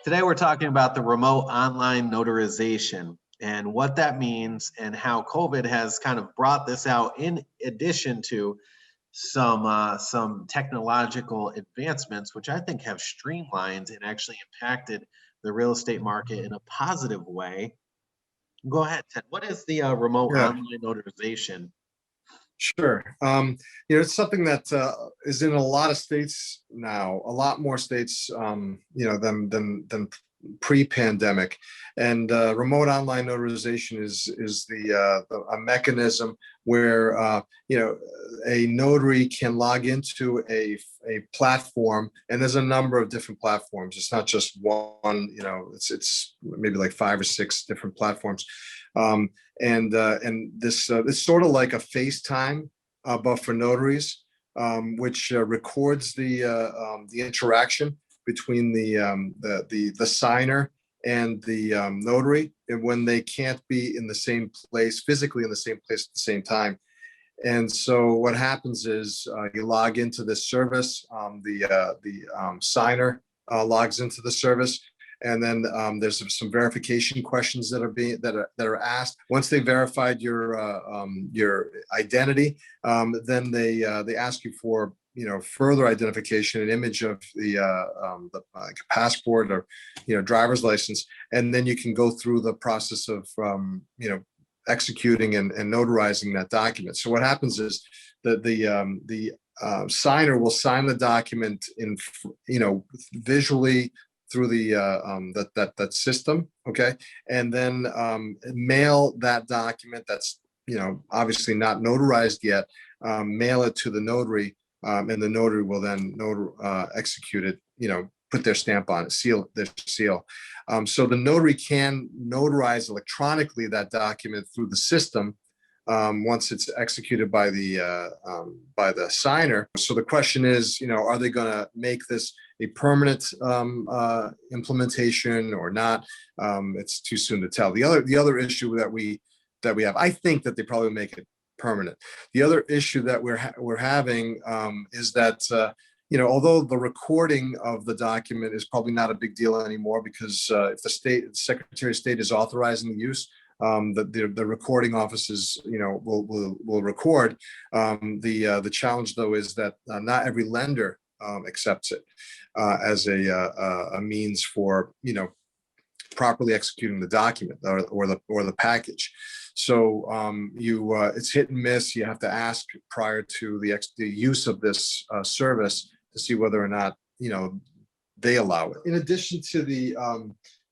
Today we're talking about the remote online notarization and what that means and how COVID has kind of brought this out in addition to some technological advancements, which I think have streamlined and actually impacted the real estate market in a positive way. Go ahead, Ted. What is the remote online notarization? Sure. It's something that is in a lot of states now, a lot more states, than pre-pandemic. And remote online notarization is a mechanism where a notary can log into a platform, and there's a number of different platforms. It's not just one. It's maybe like 5 or 6 different platforms. And this it's sort of like a FaceTime, but for notaries, which records the interaction between the signer and the notary, and when they can't be in the same place, physically in the same place at the same time. And so what happens is you log into this service, the signer logs into the service. And then there's some verification questions that are asked. Once they verified your identity, then they ask you for further identification, an image of the passport or driver's license, and then you can go through the process of executing and notarizing that document. So what happens is that the signer will sign the document in visually through that system, okay, and then mail that document that's obviously not notarized yet, mail it to the notary, and the notary will then execute it, put their stamp on it, seal their seal. So the notary can notarize electronically that document through the system once it's executed by the signer. So the question is, are they going to make this a permanent implementation or not? It's too soon to tell. The other issue that we have, I think that they probably make it permanent. The other issue that we're having is that although the recording of the document is probably not a big deal anymore, because if the Secretary of State is authorizing the use, the recording offices, will record. The challenge, though, is that not every lender accepts it as a means for properly executing the document or the package. So it's hit and miss. You have to ask prior to the use of this service to see whether or not they allow it. In addition to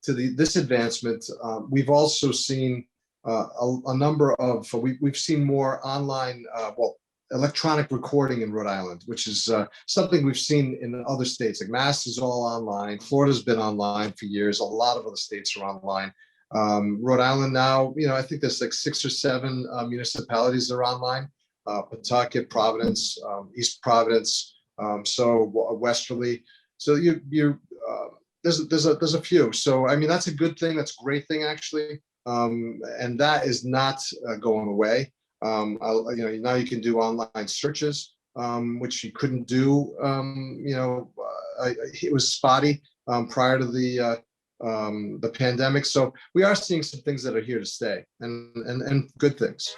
this advancement, we've also seen a number of we've seen more online electronic recording in Rhode Island, which is something we've seen in other states. Like Mass is all online. Florida's been online for years. A lot of other states are online. Rhode Island now, I think there's like 6 or 7 municipalities that are online. Pawtucket, Providence, East Providence, so Westerly. So there's a few. So I mean, that's a good thing. That's a great thing, actually. And that is not going away. Now you can do online searches, which you couldn't do. It was spotty prior to the pandemic. So we are seeing some things that are here to stay, and good things.